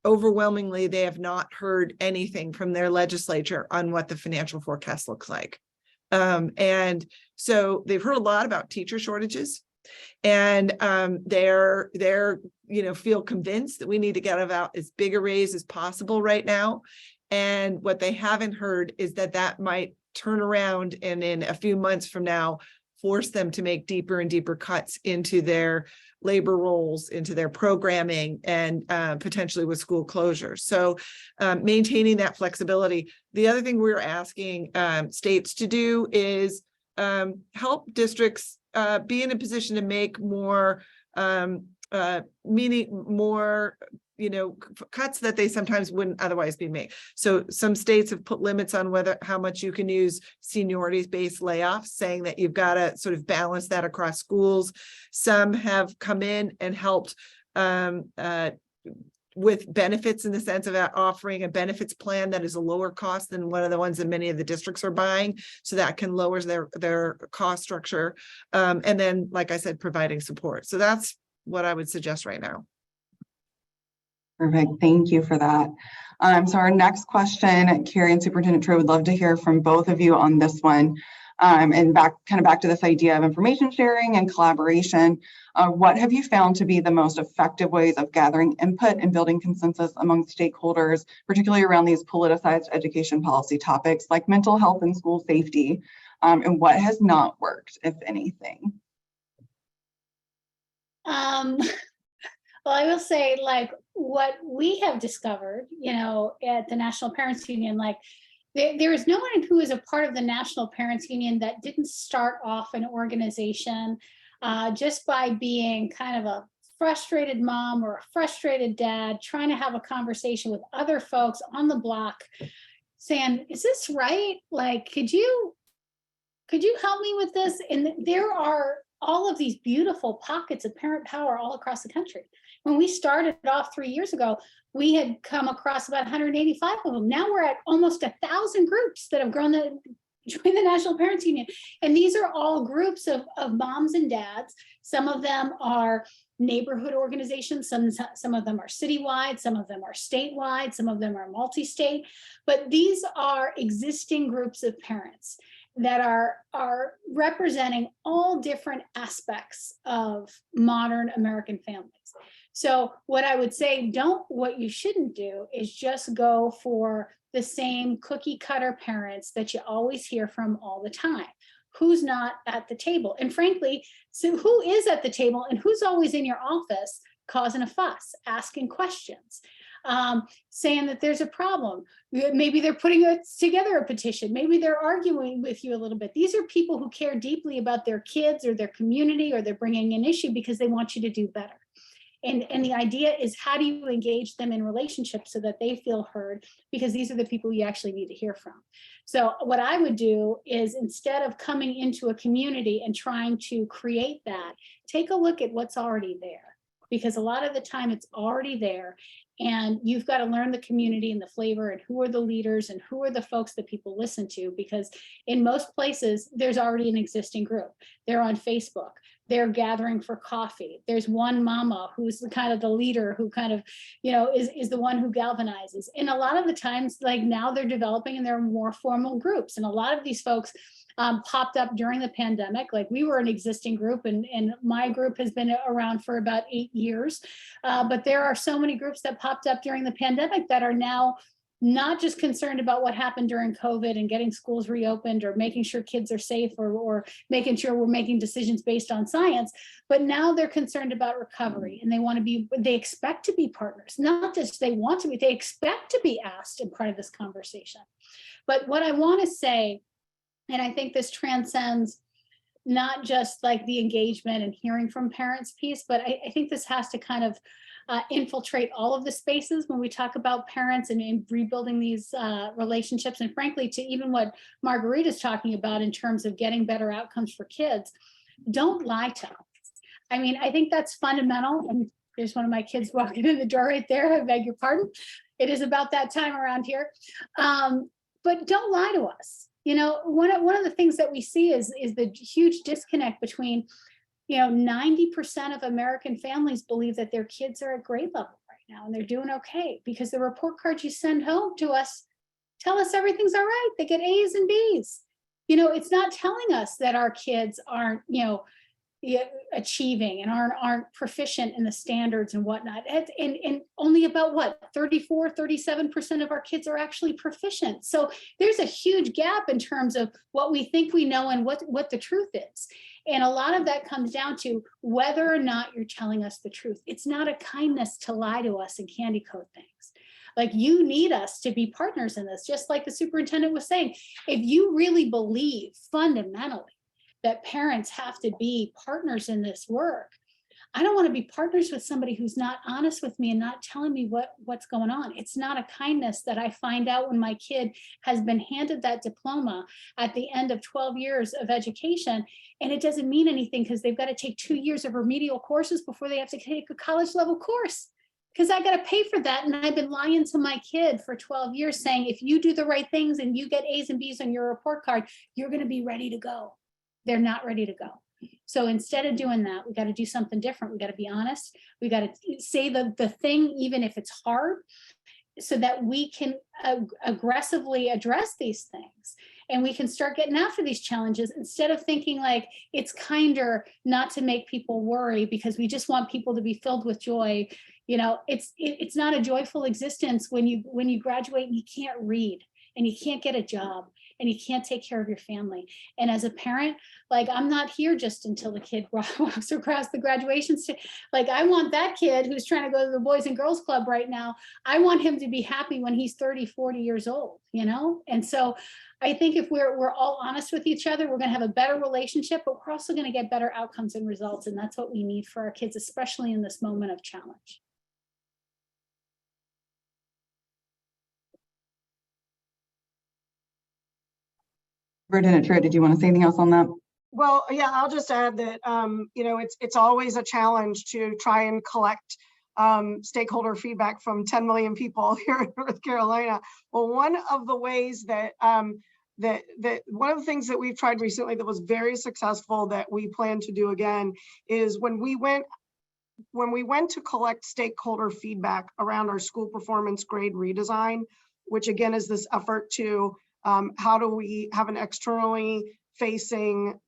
Overwhelmingly, they have not heard anything from their legislature on what the financial forecast looks like. And so they've heard a lot about teacher shortages, and they're you know, feel convinced that we need to get about as big a raise as possible right now. And what they haven't heard is that might turn around and in a few months from now force them to make deeper and deeper cuts into their labor roles, into their programming, and potentially with school closures. So maintaining that flexibility. The other thing we're asking states to do is help districts be in a position to make more you know, cuts that they sometimes wouldn't otherwise be made. So some states have put limits on how much you can use seniority-based layoffs, saying that you've got to sort of balance that across schools. Some have come in and helped with benefits, in the sense of offering a benefits plan that is a lower cost than one of the ones that many of the districts are buying, so that can lower their cost structure. And then, like I said, providing support. So that's what I would suggest right now. Perfect. Thank you for that. So our next question, Carrie and Superintendent Troy, would love to hear from both of you on this one. And back to this idea of information sharing and collaboration. What have you found to be the most effective ways of gathering input and building consensus among stakeholders, particularly around these politicized education policy topics like mental health and school safety? And what has not worked, if anything? Well, I will say, like, what we have discovered, you know, at the National Parents Union, like, there is no one who is a part of the National Parents Union that didn't start off an organization just by being kind of a frustrated mom or a frustrated dad trying to have a conversation with other folks on the block saying, is this right? Like, could you help me with this? And there are all of these beautiful pockets of parent power all across the country. When we started off 3 years ago, we had come across about 185 of them. Now we're at almost 1,000 groups that have grown to join the National Parents Union. And these are all groups of moms and dads. Some of them are neighborhood organizations, some of them are citywide, some of them are statewide, some of them are multi-state, but these are existing groups of parents that are representing all different aspects of modern American families. So what I would say, what you shouldn't do is just go for the same cookie cutter parents that you always hear from all the time. Who's not at the table? And frankly, so who is at the table and who's always in your office causing a fuss, asking questions, saying that there's a problem. Maybe they're putting together a petition. Maybe they're arguing with you a little bit. These are people who care deeply about their kids or their community, or they're bringing an issue because they want you to do better. And the idea is, how do you engage them in relationships so that they feel heard? Because these are the people you actually need to hear from. So what I would do is, instead of coming into a community and trying to create that, take a look at what's already there. Because a lot of the time it's already there, and you've got to learn the community and the flavor, and who are the leaders and who are the folks that people listen to. Because in most places, there's already an existing group. They're on Facebook. They're gathering for coffee. There's one mama who's the kind of the leader who kind of, is the one who galvanizes. And a lot of the times, like now they're developing and they're more formal groups. And a lot of these folks popped up during the pandemic. Like, we were an existing group, and my group has been around for about 8 years. But there are so many groups that popped up during the pandemic that are now not just concerned about what happened during COVID and getting schools reopened or making sure kids are safe, or making sure we're making decisions based on science, but now they're concerned about recovery, and they expect to be partners, not just they want to be, they expect to be asked and part of this conversation. But what I want to say, and I think this transcends not just like the engagement and hearing from parents piece, but I think this has to kind of infiltrate all of the spaces when we talk about parents and rebuilding these relationships, and frankly, to even what Marguerite is talking about in terms of getting better outcomes for kids. Don't lie to us. I mean, I think that's fundamental. And there's one of my kids walking in the door right there. I beg your pardon. It is about that time around here. But don't lie to us. One of the things that we see is the huge disconnect between, 90% of American families believe that their kids are at grade level right now and they're doing okay, because the report cards you send home to us tell us everything's all right. They get A's and B's. It's not telling us that our kids aren't, achieving and aren't proficient in the standards and whatnot. And only about 37% of our kids are actually proficient. So there's a huge gap in terms of what we think we know and what the truth is. And a lot of that comes down to whether or not you're telling us the truth. It's not a kindness to lie to us and candy coat things. Like, you need us to be partners in this, just like the superintendent was saying. If you really believe fundamentally that parents have to be partners in this work, I don't want to be partners with somebody who's not honest with me and not telling me what's going on. It's not a kindness that I find out when my kid has been handed that diploma at the end of 12 years of education, and it doesn't mean anything because they've got to take 2 years of remedial courses before they have to take a college level course, because I got to pay for that. And I've been lying to my kid for 12 years saying, if you do the right things and you get A's and B's on your report card, you're going to be ready to go. They're not ready to go. So instead of doing that, we got to do something different. We got to be honest. We got to say the thing, even if it's hard, so that we can aggressively address these things. And we can start getting after these challenges instead of thinking like it's kinder not to make people worry because we just want people to be filled with joy. It's not a joyful existence when you graduate and you can't read and you can't get a job and you can't take care of your family. And as a parent, like, I'm not here just until the kid walks across the graduation stage. Like, I want that kid who's trying to go to the Boys and Girls Club right now, I want him to be happy when he's 30, 40 years old, And so I think if we're all honest with each other, we're going to have a better relationship, but we're also going to get better outcomes and results. And that's what we need for our kids, especially in this moment of challenge. Did you want to say anything else on that? Well, yeah, I'll just add that, it's always a challenge to try and collect stakeholder feedback from 10 million people here in North Carolina. Well, one of the ways that one of the things that we've tried recently that was very successful that we plan to do again is when we went to collect stakeholder feedback around our school performance grade redesign, which again is this effort to how do we have an externally facing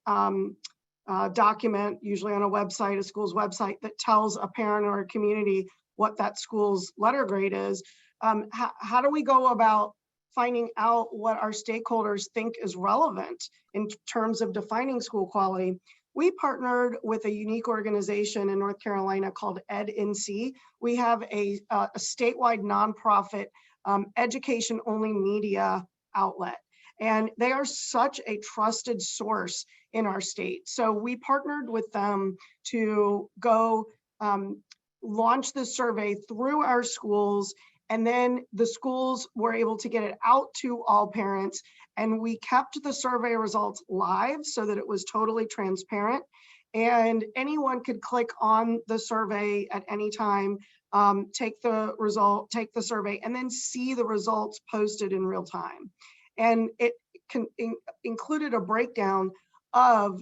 document, usually on a school's website, that tells a parent or a community what that school's letter grade is. How do we go about finding out what our stakeholders think is relevant in terms of defining school quality? We partnered with a unique organization in North Carolina called EdNC. We have a statewide nonprofit education-only media outlet. And they are such a trusted source in our state. So we partnered with them to go launched this survey through our schools, and then the schools were able to get it out to all parents. And we kept the survey results live so that it was totally transparent. And anyone could click on the survey at any time, take the survey, and then see the results posted in real time. And it included a breakdown of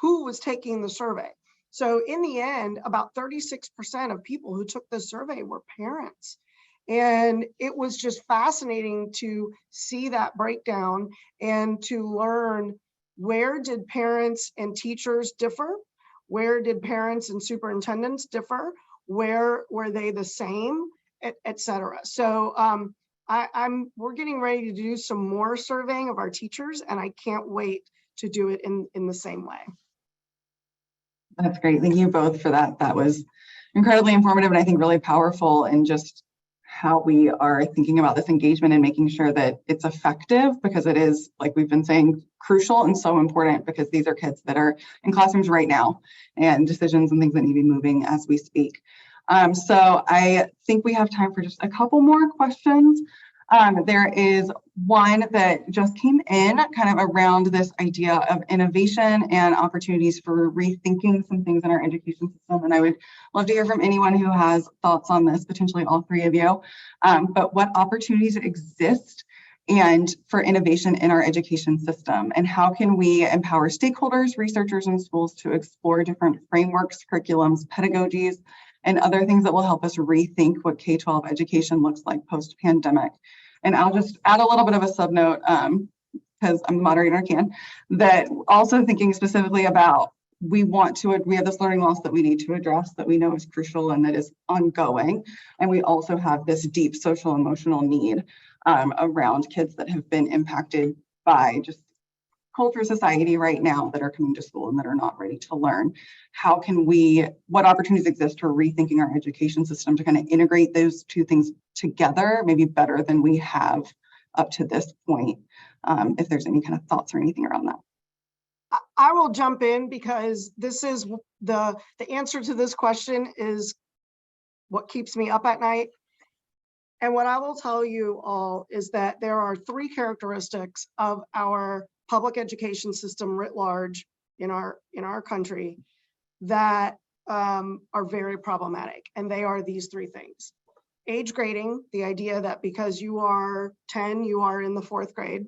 who was taking the survey. So in the end, about 36% of people who took the survey were parents. And it was just fascinating to see that breakdown and to learn, where did parents and teachers differ? Where did parents and superintendents differ? Where were they the same, et cetera. So we're getting ready to do some more surveying of our teachers, and I can't wait to do it in the same way. That's great. Thank you both for that. That was incredibly informative and I think really powerful in just how we are thinking about this engagement and making sure that it's effective, because it is, like we've been saying, crucial and so important, because these are kids that are in classrooms right now and decisions and things that need to be moving as we speak. So I think we have time for just a couple more questions. There is one that just came in kind of around this idea of innovation and opportunities for rethinking some things in our education system. And I would love to hear from anyone who has thoughts on this, potentially all three of you. But what opportunities exist and for innovation in our education system, and how can we empower stakeholders, researchers, and schools to explore different frameworks, curriculums, pedagogies, and other things that will help us rethink what K-12 education looks like post-pandemic. And I'll just add a little bit of a subnote, because I'm the moderator, that also thinking specifically about, we have this learning loss that we need to address, that we know is crucial and that is ongoing. And we also have this deep social emotional need around kids that have been impacted by just culture, society right now, that are coming to school and that are not ready to learn. What opportunities exist for rethinking our education system to kind of integrate those two things together, maybe better than we have up to this point? If there's any kind of thoughts or anything around that. I will jump in, because this is the answer to this question is what keeps me up at night. And what I will tell you all is that there are three characteristics of our public education system writ large in our country that are very problematic. And they are these three things: age grading, the idea that because you are 10, you are in the 4th grade;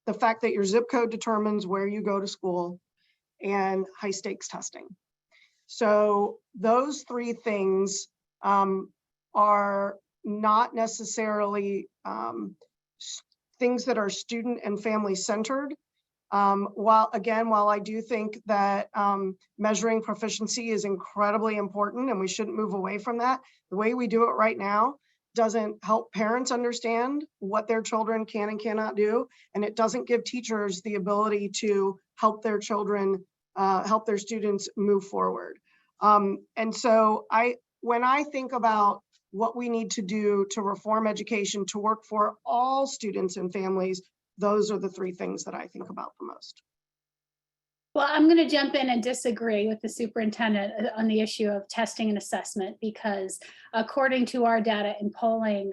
the fact that your zip code determines where you go to school; and high stakes testing. So those three things are not necessarily things that are student and family centered. While I do think that measuring proficiency is incredibly important and we shouldn't move away from that, the way we do it right now doesn't help parents understand what their children can and cannot do, and it doesn't give teachers the ability to help their children, help their students move forward. And so when I think about what we need to do to reform education to work for all students and families, those are the three things that I think about the most. Well, I'm going to jump in and disagree with the superintendent on the issue of testing and assessment, because according to our data and polling,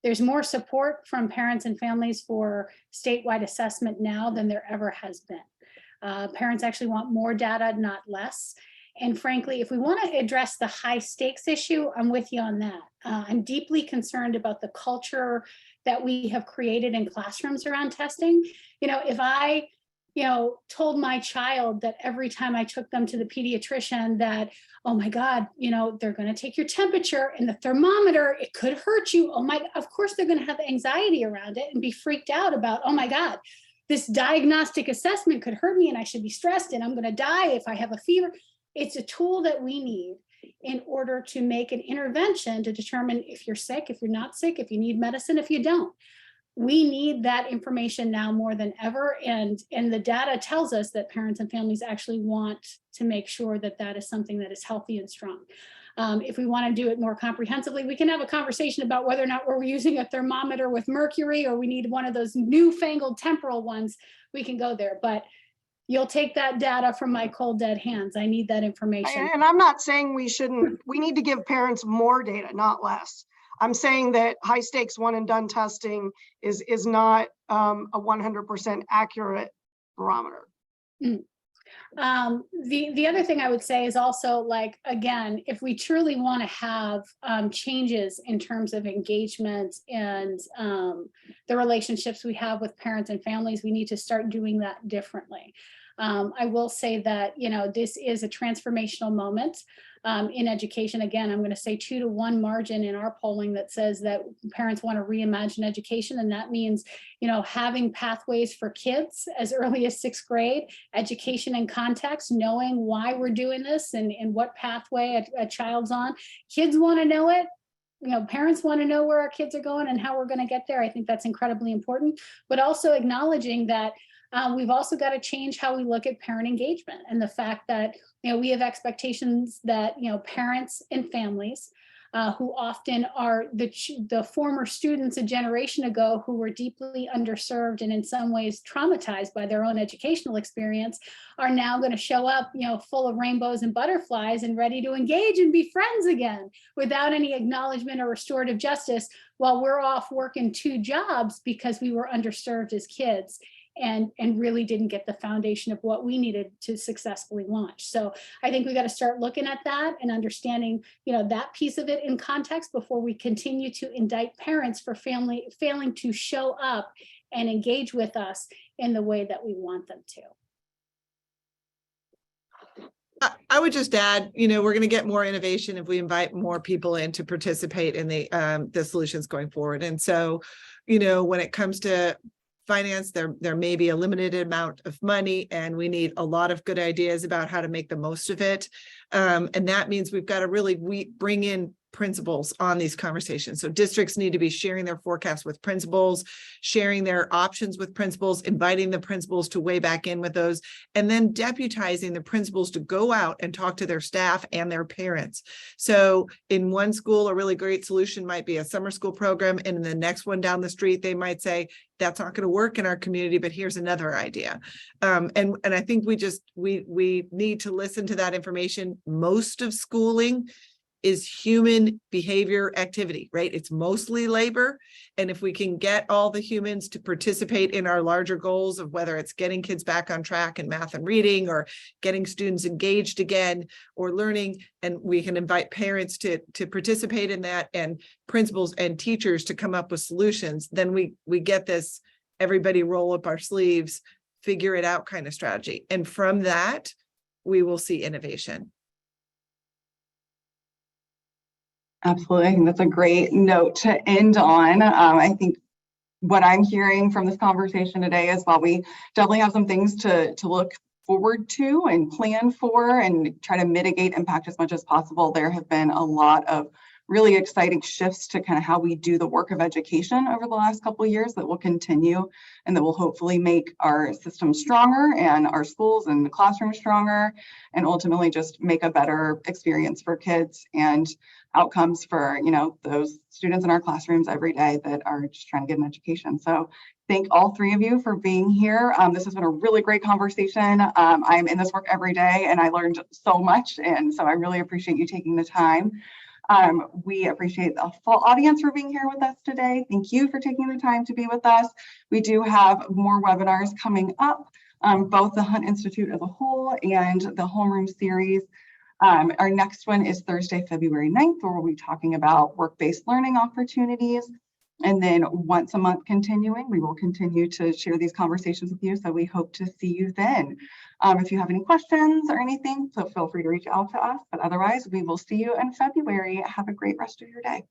there's more support from parents and families for statewide assessment now than there ever has been. Parents actually want more data, not less. And frankly, if we want to address the high stakes issue, I'm with you on that. I'm deeply concerned about the culture that we have created in classrooms around testing. If I told my child that every time I took them to the pediatrician that, oh my God, they're going to take your temperature and the thermometer, it could hurt you. Oh my, of course they're going to have anxiety around it and be freaked out about, oh my God, this diagnostic assessment could hurt me and I should be stressed and I'm going to die if I have a fever. It's a tool that we need in order to make an intervention to determine if you're sick, if you're not sick, if you need medicine, if you don't. We need that information now more than ever. And the data tells us that parents and families actually want to make sure that that is something that is healthy and strong. If we want to do it more comprehensively, we can have a conversation about whether or not we're using a thermometer with mercury or we need one of those newfangled temporal ones. We can go there. But you'll take that data from my cold dead hands. I need that information. And I'm not saying we need to give parents more data, not less. I'm saying that high stakes one and done testing is not a 100% accurate barometer. The other thing I would say is also, like, again, if we truly want to have changes in terms of engagement and the relationships we have with parents and families, we need to start doing that differently. I will say that, you know, this is a transformational moment in education. Again, I'm going to say 2-to-1 margin in our polling that says that parents want to reimagine education. And that means, you know, having pathways for kids as early as 6th grade, education and context, knowing why we're doing this and what pathway a child's on. Kids want to know it. You know, parents want to know where our kids are going and how we're going to get there. I think that's incredibly important, but also acknowledging that we've also got to change how we look at parent engagement and the fact that, you know, we have expectations that, you know, parents and families who often are the former students a generation ago who were deeply underserved and in some ways traumatized by their own educational experience are now going to show up, you know, full of rainbows and butterflies and ready to engage and be friends again without any acknowledgement or restorative justice, while we're off working 2 jobs because we were underserved as kids and really didn't get the foundation of what we needed to successfully launch. So I think we got to start looking at that and understanding, you know, that piece of it in context before we continue to indict parents for failing to show up and engage with us in the way that we want them to. I would just add, you know, we're going to get more innovation if we invite more people in to participate in the solutions going forward. And so, you know, when it comes to finance, there may be a limited amount of money, and we need a lot of good ideas about how to make the most of it. And that means we've got to really bring in principals on these conversations. So districts need to be sharing their forecasts with principals, sharing their options with principals, inviting the principals to weigh back in with those, and then deputizing the principals to go out and talk to their staff and their parents. So in one school, a really great solution might be a summer school program, and in the next one down the street, they might say, that's not going to work in our community, but here's another idea. And I think we need to listen to that information. Most of schooling is human behavior activity, right? It's mostly labor. And if we can get all the humans to participate in our larger goals of whether it's getting kids back on track in math and reading, or getting students engaged again or learning, and we can invite parents to participate in that, and principals and teachers to come up with solutions, then we get this everybody roll up our sleeves, figure it out kind of strategy. And from that, we will see innovation. Absolutely. I think that's a great note to end on. I think what I'm hearing from this conversation today is, while we definitely have some things to look forward to and plan for and try to mitigate impact as much as possible, there have been a lot of really exciting shifts to kind of how we do the work of education over the last couple of years that will continue, and that will hopefully make our system stronger and our schools and the classroom stronger, and ultimately just make a better experience for kids and outcomes for, you know, those students in our classrooms every day that are just trying to get an education. So thank all 3 of you for being here. This has been a really great conversation. I'm in this work every day and I learned so much, and so I really appreciate you taking the time. We appreciate the full audience for being here with us today. Thank you for taking the time to be with us. We do have more webinars coming up, both the Hunt Institute as a whole and the Homeroom series. Our next one is Thursday, February 9th, where we'll be talking about work-based learning opportunities. And then once a month continuing, we will continue to share these conversations with you. So we hope to see you then. If you have any questions or anything, so feel free to reach out to us. But otherwise, we will see you in February. Have a great rest of your day.